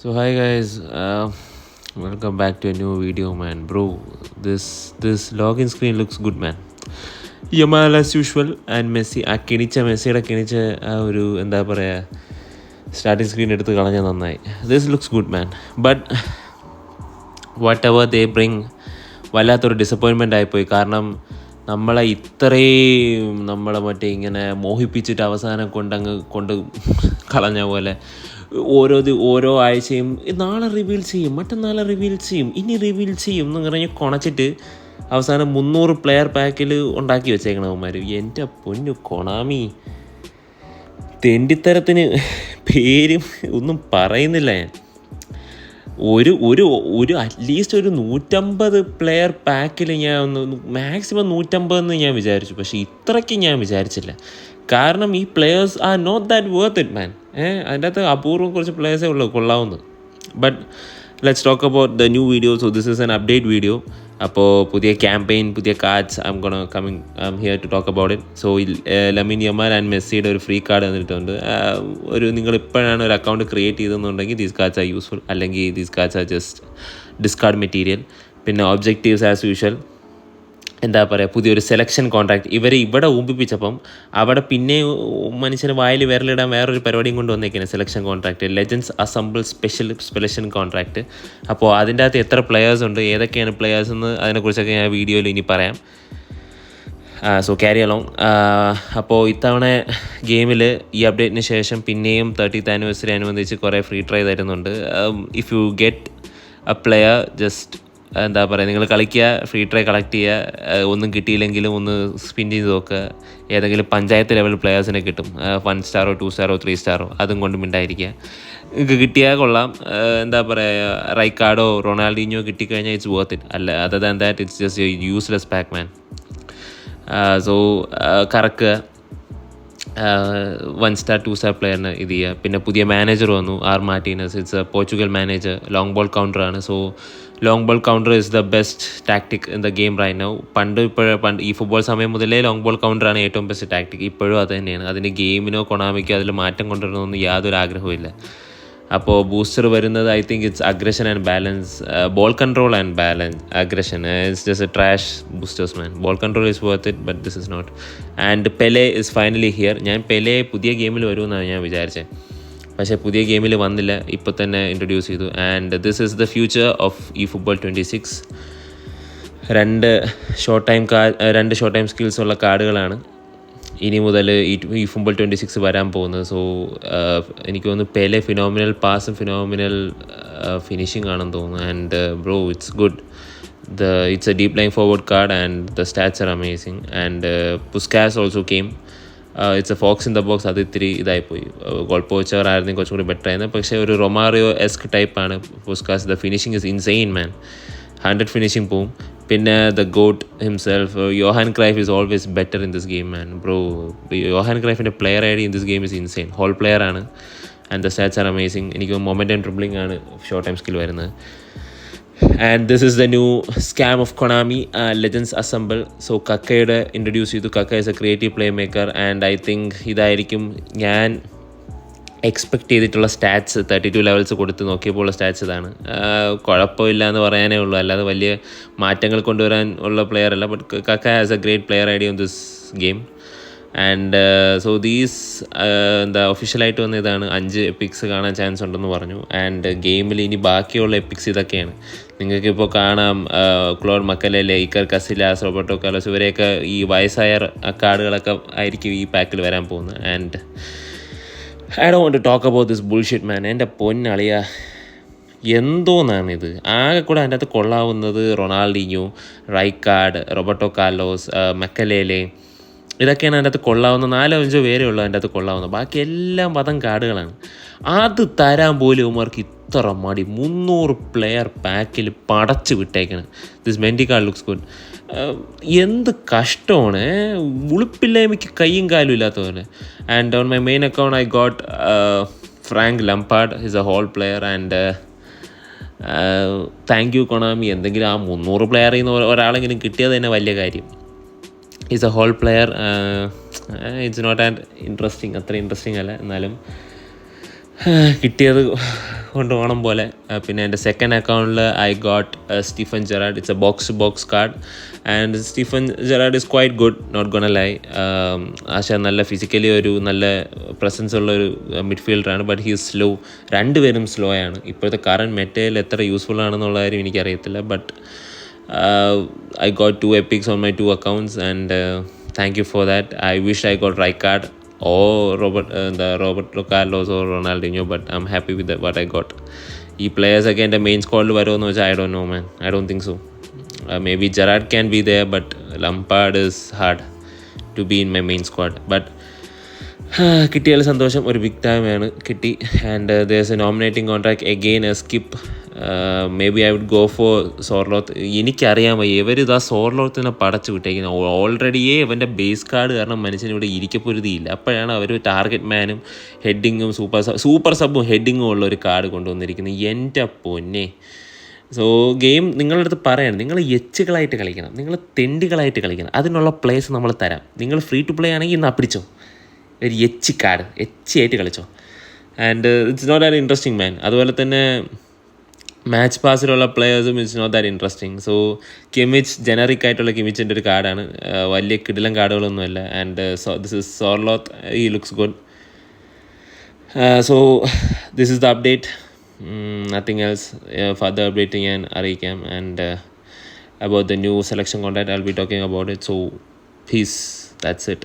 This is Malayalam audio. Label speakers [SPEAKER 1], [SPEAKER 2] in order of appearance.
[SPEAKER 1] So hi guys, welcome back to a new video, man. Bro, this login screen looks good, man. Yamal as usual and Messi മെസ്സിയുടെ കിണിച്ച ആ ഒരു എന്താ പറയുക സ്റ്റാർട്ടിങ് സ്ക്രീൻ എടുത്ത് കളഞ്ഞ നന്നായി. This looks good, man. But what ever they bring വല്ലാത്തൊരു ഡിസപ്പോയിൻമെൻ്റ് ആയിപ്പോയി. കാരണം നമ്മളെ ഇത്രയും മറ്റേ ഇങ്ങനെ മോഹിപ്പിച്ചിട്ട് അവസാനം കൊണ്ട് കളഞ്ഞ പോലെ ഓരോ ആഴ്ചയും നാളെ റിവീൽ ചെയ്യും, മറ്റന്നാളെ റിവീൽ ചെയ്യും, ഇനി റിവീൽ ചെയ്യും എന്ന് പറഞ്ഞ് കുണച്ചിട്ട് അവസാനം 300 പ്ലെയർ പാക്കിൽ ഉണ്ടാക്കി വെച്ചേക്കണവന്മാർ. എൻ്റെ പൊന്നു കൊണാമി, തെണ്ടിത്തരത്തിന് പേരും ഒന്നും പറയുന്നില്ല ഞാൻ. ഒരു അറ്റ്ലീസ്റ്റ് ഒരു 150 പ്ലെയർ പാക്കിൽ ഞാൻ മാക്സിമം 150 ഞാൻ വിചാരിച്ചു. പക്ഷേ ഇത്രയ്ക്ക് ഞാൻ വിചാരിച്ചില്ല. കാരണം ഈ players are not that worth it, man. അതിൻ്റെ അകത്ത് അപൂർവം കുറച്ച് പ്ലെയേഴ്സേ ഉള്ളൂ കൊള്ളാവുന്നത്. But let's talk about the new video. So this is an update video. അപ്പോൾ പുതിയ ക്യാമ്പയിൻ, പുതിയ cards I'm here to talk about it. So Lamine Yamal and മെസ്സിയുടെ ഒരു ഫ്രീ കാർഡ് തന്നിട്ടുണ്ട്. നിങ്ങൾ ഇപ്പോഴാണ് ഒരു അക്കൗണ്ട് ക്രിയേറ്റ് ചെയ്തെന്നുണ്ടെങ്കിൽ ദീസ് കാർഡ്സ് ആർ യൂസ്ഫുൾ, അല്ലെങ്കിൽ these cards are just discard material. പിന്നെ ഒബ്ജക്റ്റീവ്സ് ആസ് യൂഷ്വൽ, എന്താ പറയുക, പുതിയൊരു സെലക്ഷൻ കോൺട്രാക്ട്. ഇവിടെ ഊമ്പിപ്പിച്ചപ്പം അവിടെ പിന്നെ മനുഷ്യന് വായിൽ വിരലിടാൻ വേറൊരു പരിപാടിയും കൊണ്ട് വന്നേക്കുന്നത് selection contract, legends assemble selection contract. അപ്പോൾ അതിൻ്റെ അകത്ത് എത്ര പ്ലെയേഴ്സ് ഉണ്ട്, ഏതൊക്കെയാണ് പ്ലെയേഴ്സ് എന്ന് അതിനെക്കുറിച്ചൊക്കെ ഞാൻ വീഡിയോയിൽ ഇനി പറയാം. So carry along. അപ്പോൾ ഇത്തവണ ഗെയിമിൽ ഈ അപ്ഡേറ്റിന് ശേഷം പിന്നെയും 30th ആനിവേഴ്സറി അനുബന്ധിച്ച് കുറേ ഫ്രീ ട്രൈ തരുന്നുണ്ട്. If you get A player, just എന്താ പറയുക, നിങ്ങൾ കളിക്കുക, ഫ്രീ ട്രൈ കളക്ട് ചെയ്യുക. ഒന്നും കിട്ടിയില്ലെങ്കിലും ഒന്ന് സ്പിൻ ചെയ്ത് നോക്കുക. ഏതെങ്കിലും പഞ്ചായത്ത് ലെവൽ പ്ലെയേഴ്സിനെ കിട്ടും, 1 സ്റ്റാറോ 2 സ്റ്റാറോ 3 സ്റ്റാറോ, അതും കൊണ്ട് മിണ്ടായിരിക്കുക. നിങ്ങൾക്ക് കിട്ടിയാൽ കൊള്ളാം. എന്താ പറയുക, റൈക്കാർഡോ റൊണാൾഡീഞ്ഞോ കിട്ടിക്കഴിഞ്ഞാൽ ഇറ്റ്സ് വർത്ത് ഇറ്റ്. അല്ല, other than that it's just useless pack, man. So കറക്കുക, 1 സ്റ്റാർ 2 സ്റ്റാർ പ്ലെയറിന് ഇത് ചെയ്യുക. പിന്നെ പുതിയ മാനേജർ വന്നു, R Martinez. It's a Portugal manager. Long ball കൗണ്ടറാണ്. So long ball counter is the best tactic in the game right now. പണ്ട് ഈ ഫുട്ബോൾ സമയം മുതലേ ലോങ് ബോൾ കൗണ്ടറാണ് ഏറ്റവും ബെസ്റ്റ് ടാക്ടിക്. ഇപ്പോഴും അത് തന്നെയാണ്. അതിന് ഗെയിമിനോ കൊണാമിക്കോ അതിൽ മാറ്റം കൊണ്ടുവരണമെന്ന് യാതൊരു ആഗ്രഹവും. അപ്പോൾ ബൂസ്റ്റർ വരുന്നത് I think it's aggression and balance, ball control and balance. Aggression it's just a trash boosters, man. Ball control is worth it, but this is not. And Pele is finally here. ഞാൻ പെലെ പുതിയ ഗെയിമിൽ വരുമെന്നാണ് ഞാൻ വിചാരിച്ചത്, പക്ഷേ പുതിയ ഗെയിമിൽ വന്നില്ല, ഇപ്പോൾ തന്നെ ഇൻട്രൊഡ്യൂസ് ചെയ്തു. And this is the future of ഈ ഫുട്ബോൾ 26. രണ്ട് ഷോർട്ട് ടൈം സ്കിൽസ് ഉള്ള കാർഡുകളാണ് ഇനി മുതൽ ഈ ഫുട്ബോൾ 26 വരാൻ പോകുന്നത്. സോ എനിക്ക് തോന്നുന്നു പെലെ ഫിനോമിനൽ പാസും ഫിനോമിനൽ ഫിനിഷിംഗ് ആണെന്ന് തോന്നുന്നു. And bro, it's good. It's a deep line forward card and the stats are amazing. And Puskas also came. It's a fox in the box. അത് ഇത്തിരി ഇതായിപ്പോയി. ഗോൾ പോച്ചർ ആയിരുന്നെങ്കിൽ കുറച്ചും കൂടി ബെറ്റർ ആയിരുന്നു. പക്ഷേ ഒരു റൊമാറിയോ എസ്ക് ടൈപ്പാണ് Puskas. The finishing is insane, man. 100 finishing പോവും. പിന്നെ the goat himself, Johan Cruyff is always better in this game, man. Bro, Johan ക്രൈഫിൻ്റെ player I D in this game is insane. Hole player ആണ്. And the stats are amazing. എനിക്ക് മൊമെൻ്റം ഡ്രിബ്ലിംഗ് ആണ് ഷോർട്ട് ടൈം സ്കിൽ വരുന്നത്. And this is the new scam of Konami, Legends Assemble. So കക്കയുടെ ഇൻട്രൊഡ്യൂസ് ചെയ്തു. Kaka is a creative playmaker and I think ഇതായിരിക്കും ഞാൻ എക്സ്പെക്റ്റ് ചെയ്തിട്ടുള്ള സ്റ്റാറ്റ്സ്. 32 ലെവൽസ് കൊടുത്ത് നോക്കിയപ്പോൾ ഉള്ള സ്റ്റാറ്റ്സ് ഇതാണ്. കുഴപ്പമില്ല എന്ന് പറയാനേ ഉള്ളൂ, അല്ലാതെ വലിയ മാറ്റങ്ങൾ കൊണ്ടുവരാൻ ഉള്ള പ്ലെയർ അല്ല. But Kaka has a great player I D on this game. And so these ഒഫീഷ്യലായിട്ട് വന്ന ഇതാണ്. 5 എപ്പിക്സ് കാണാൻ ചാൻസ് ഉണ്ടെന്ന് പറഞ്ഞു. ആൻഡ് ഗെയിമിൽ ഇനി ബാക്കിയുള്ള എപ്പിക്സ് ഇതൊക്കെയാണ്. നിങ്ങൾക്കിപ്പോൾ കാണാം, Claude Makelele, Iker Casillas, Roberto Carlos, ഇവരെയൊക്കെ ഈ വയസ്സായ കാർഡുകളൊക്കെ ആയിരിക്കും ഈ പാക്കിൽ വരാൻ പോകുന്നത്. And I don't want to talk about this bullshit, man. എൻ്റെ പൊന്നളിയ, എന്തോന്നാണിത്? ആകെ കൂടെ അതിൻ്റെ അകത്ത് കൊള്ളാവുന്നത് Ronaldinho, Rijkaard, Roberto Carlos, Makelele, ഇതൊക്കെയാണ് അതിൻ്റെ അകത്ത് കൊള്ളാവുന്ന 4-5 പേരേ ഉള്ളൂ അതിൻ്റെ അകത്ത് കൊള്ളാവുന്നത്. ബാക്കി എല്ലാം വധം കാർഡുകളാണ്. അത് തരാൻ പോലും ഇവന്മാർക്ക് ഇത്ര മടി. 300 പ്ലെയർ പാക്കിൽ പടച്ച് വിട്ടേക്കണം. This Mendy card looks good. എന്ത് കഷ്ടമാണ്. ഉളുപ്പില്ലായ്മയ്ക്ക് കയ്യും കാലും ഇല്ലാത്ത പോലെ. And on my main account I got Frank Lampard. His a hole player. And thank you Konami. എന്തെങ്കിലും ആ 300 പ്ലെയറിൽ നിന്ന് ഒരാളെങ്കിലും കിട്ടിയത് തന്നെ വലിയ കാര്യം. Is a hole player. It's not and interesting, അത്ര ഇൻട്രസ്റ്റിംഗ് അല്ല. എന്നാലും കിട്ടിയത് കൊണ്ടുപോകണം പോലെ. പിന്നെ എൻ്റെ സെക്കൻഡ് അക്കൗണ്ടിൽ I got Steven Gerrard. It's a box to box card and Steven Gerrard is quite good, not gonna lie. ആശ നല്ല ഫിസിക്കലി ഒരു നല്ല പ്രസൻസ് ഉള്ള ഒരു മിഡ്ഫീൽഡറാണ്, ബട്ട് ഹീ ഈസ് സ്ലോ. രണ്ടുപേരും സ്ലോ ആണ്. ഇപ്പോഴത്തെ കറണ്ട് മെറ്റയിൽ എത്ര യൂസ്ഫുൾ ആണെന്നുള്ള കാര്യം എനിക്കറിയത്തില്ല, but I got 2 epics on my 2 accounts and thank you for that. I wish I got Rijkaard or Roberto Carlos or Ronaldinho, but I'm happy with what I got. ഈ players again the main squad വരുമെന്ന് വെച്ചാൽ I don't know, man. I don't think so. Maybe Gerrard can be there, but Lampard is hard to be in my main squad. But കിട്ടിയാൽ സന്തോഷം, ഒരു ബിഗ് ടൈം ആണ് കിട്ടി. And there's a nominating contract again a skip. Maybe I would go for Sorloth. എനിക്കറിയാൻ വയ്യ, ഇവരിതാ സോർലോത്തിനെ പടച്ചു വിട്ടേക്കുന്നത്. ഓൾറെഡിയേ ഇവൻ്റെ ബേസ് കാർഡ് കാരണം മനുഷ്യന് ഇവിടെ ഇരിക്കപ്പൊരുതിയില്ല. അപ്പോഴാണ് അവർ ടാർഗറ്റ് മാനും ഹെഡിങ്ങും സൂപ്പർ സബും ഹെഡിങ്ങും ഉള്ള ഒരു കാർഡ് കൊണ്ടുവന്നിരിക്കുന്നത്. എൻ്റെ പൊന്നെ. സോ ഗെയിം നിങ്ങളുടെ അടുത്ത് പറയണം, നിങ്ങൾ എച്ചുകളായിട്ട് കളിക്കണം, നിങ്ങൾ തെണ്ടികളായിട്ട് കളിക്കണം. അതിനുള്ള പ്ലേസ് നമ്മൾ തരാം. നിങ്ങൾ ഫ്രീ ടു പ്ലേ ആണെങ്കിൽ ഇന്ന് പിടിച്ചോ ഒരു കാർഡ്, ആയിട്ട് കളിച്ചോ. And it's not that interesting, man. അതുപോലെ തന്നെ മാച്ച് പാസിലുള്ള പ്ലെയേഴ്സും it's not that interesting. So Kimmich generic ആയിട്ടുള്ള കിമിച്ചിൻ്റെ ഒരു കാർഡാണ്, വലിയ കിടിലം കാർഡുകളൊന്നുമല്ല. And this is Sorloth, he looks good. So this is the update, nothing else. Further update ഞാൻ അറിയിക്കാം. ആൻഡ് about the new selection content I'll be talking about it. So peace, that's it.